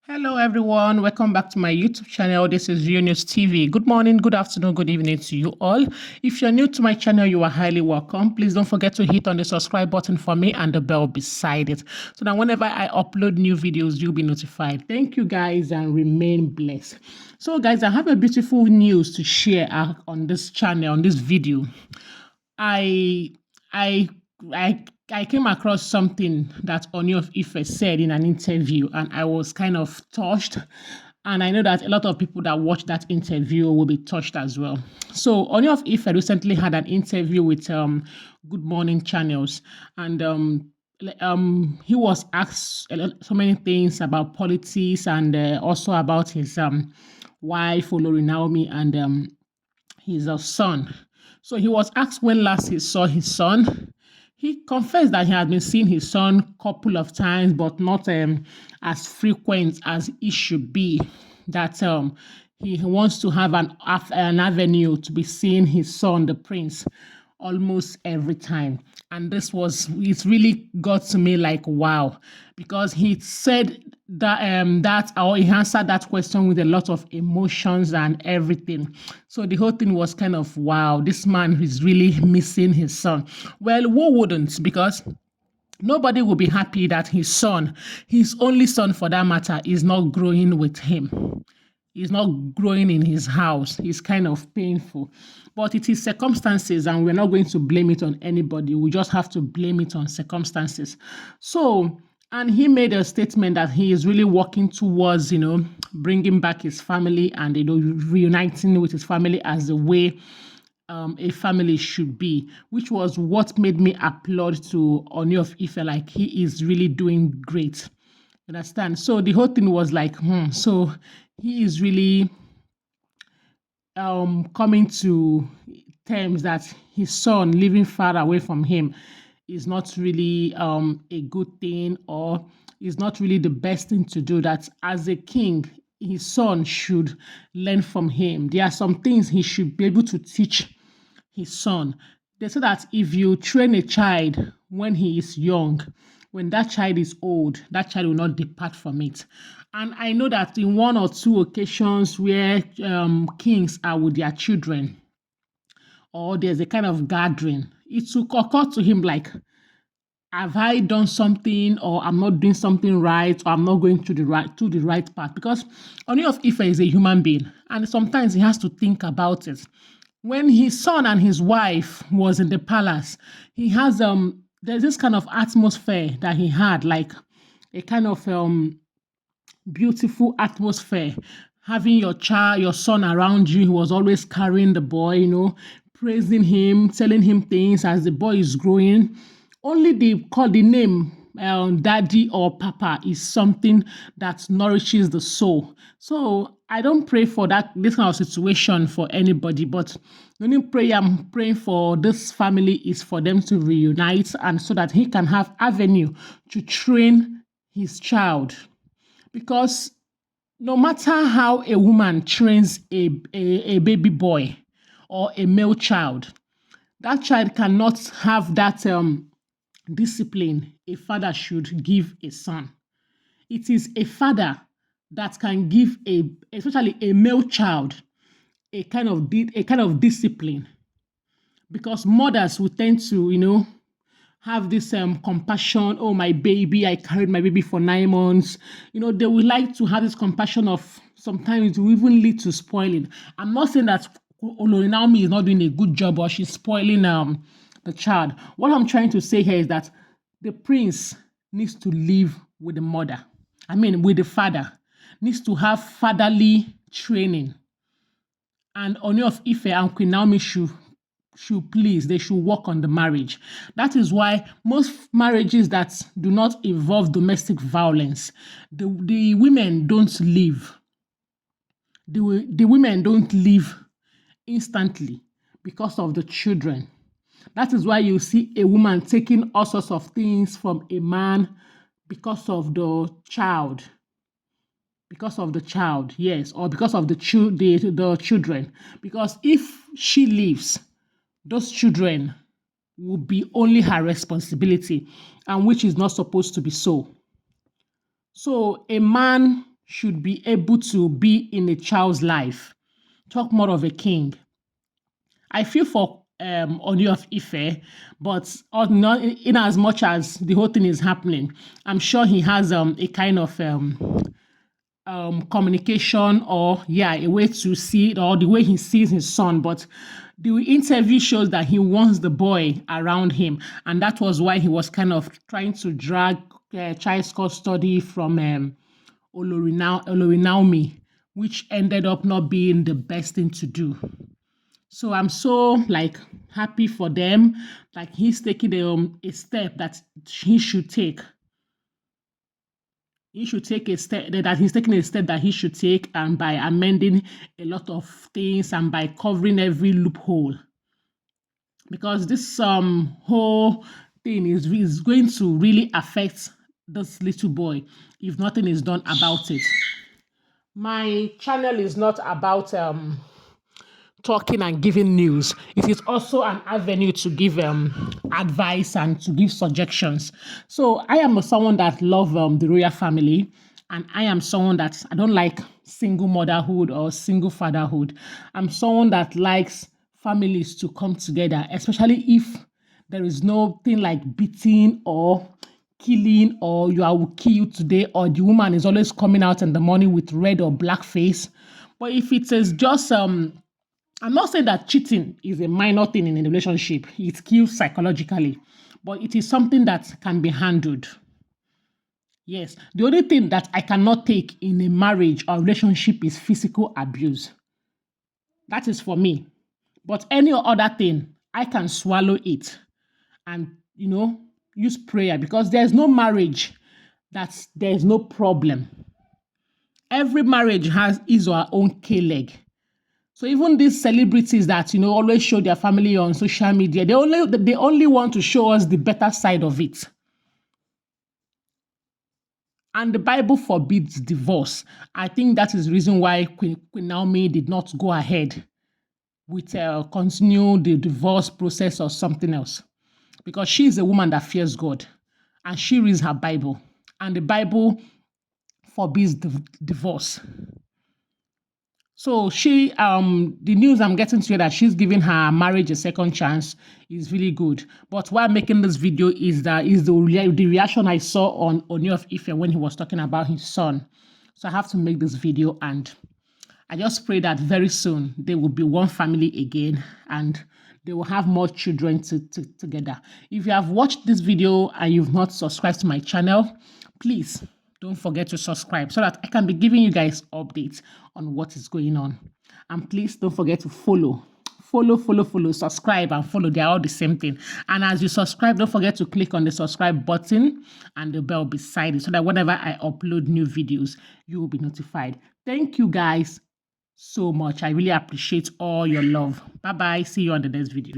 Hello, everyone. Welcome back to my YouTube channel. This is News TV. Good morning, good afternoon, good evening to you all. If you're new to my channel, you are highly welcome. Please don't forget to hit on the subscribe button for me and the bell beside it so that whenever I upload new videos, you'll be notified. Thank you, guys, and remain blessed. So, guys, I have a beautiful news to share on this channel, on this video. I I I came across something that Ooni of Ife said in an interview, and I was kind of touched. And I know that a lot of people that watch that interview will be touched as well. So Ooni of Ife recently had an interview with Good Morning Channels, and he was asked so many things about politics and also about his wife Olori Naomi and his son. So he was asked when last he saw his son. He confessed that he had been seeing his son a couple of times, but not as frequent as it should be. That he wants to have an avenue to be seeing his son, the prince, almost every time. And it really got to me like, wow, because he said that or he answered that question with a lot of emotions and everything. So the whole thing was kind of, wow, this man is really missing his son. Well, who wouldn't? Because nobody will be happy that his son, his only son for that matter, is not growing with him. He's not growing in his house. It's kind of painful. But it is circumstances, and we're not going to blame it on anybody. We just have to blame it on circumstances. So, and he made a statement that he is really working towards, bringing back his family and, reuniting with his family as the way a family should be, which was what made me applaud to Ooni of Ife. Like, he is really doing great. Understand? So the whole thing was like, so he is really coming to terms that his son living far away from him is not really a good thing, or is not really the best thing to do. That as a king, his son should learn from him. There are some things he should be able to teach his son. They say that if you train a child when he is young, when that child is old, that child will not depart from it. And I know that in one or two occasions where kings are with their children, or there's a kind of gathering, it will occur to him like, have I done something, or I'm not doing something right, or I'm not going to the right path? Because Ooni of Ife is a human being, and sometimes he has to think about it. When his son and his wife was in the palace, he has there's this kind of atmosphere that he had, like a kind of beautiful atmosphere. Having your son around you, he was always carrying the boy, praising him, telling him things as the boy is growing. Only the name daddy or papa is something that nourishes the soul. So I don't pray for this kind of situation for anybody, but the only prayer I'm praying for this family is for them to reunite, and so that he can have avenue to train his child. Because no matter how a woman trains a baby boy or a male child, that child cannot have that discipline a father should give a son. It is a father that can give especially a male child, a kind of discipline, because mothers will tend to have this compassion. Oh, my baby, I carried my baby for 9 months. They would like to have this compassion of, sometimes it will even lead to spoiling. I'm not saying that Olori Naomi is not doing a good job or she's spoiling the child. What I'm trying to say here is that the prince needs to live with the mother. With the father. Needs to have fatherly training. And Ooni of Ife and Queen Naomi should they should work on the marriage. That is why most marriages that do not involve domestic violence, the women don't leave. The women don't leave instantly because of the children. That is why you see a woman taking all sorts of things from a man because of the child. Because of the child, yes, or because of the children. Because if she leaves, those children will be only her responsibility, and which is not supposed to be so. So a man should be able to be in a child's life. Talk more of a king. I feel for Ooni of Ife, but not in as much as the whole thing is happening, I'm sure he has a kind of communication, or a way to see it, or the way he sees his son. But the interview shows that he wants the boy around him, and that was why he was kind of trying to drag child custody from Olori Naomi, which ended up not being the best thing to do. So I'm so happy for them. Like, he's taking a step that he should take. He should take a step that he's taking a step that he should take, and by amending a lot of things and by covering every loophole. Because this whole thing is going to really affect this little boy if nothing is done about it. My channel is not about talking and giving news. It is also an avenue to give advice and to give suggestions. So I am someone that love the royal family, and I am someone that I don't like single motherhood or single fatherhood. I'm someone that likes families to come together, especially if there is nothing like beating or killing, or I will kill you today, or the woman is always coming out in the morning with red or black face. But if it is just I'm not saying that cheating is a minor thing in a relationship. It kills psychologically, but it is something that can be handled. Yes, the only thing that I cannot take in a marriage or relationship is physical abuse. That is for me. But any other thing, I can swallow it and, use prayer, because there's no marriage that there's no problem. Every marriage has his or her own K-leg. So even these celebrities that always show their family on social media, they only want to show us the better side of it. And the Bible forbids divorce. I think that is the reason why Queen Naomi did not go ahead with continue the divorce process or something else, because she is a woman that fears God and she reads her Bible, and the Bible forbids divorce. So she, the news I'm getting to that she's giving her marriage a second chance is really good. But while making this video is the reaction I saw on Ooni of Ife when he was talking about his son. So I have to make this video, and I just pray that very soon they will be one family again, and they will have more children together. If you have watched this video and you've not subscribed to my channel, please don't forget to subscribe so that I can be giving you guys updates on what is going on. And please don't forget to follow, subscribe and follow. They are all the same thing. And as you subscribe, don't forget to click on the subscribe button and the bell beside it, so that whenever I upload new videos, you will be notified. Thank you guys so much. I really appreciate all your love. Bye bye. See you on the next video.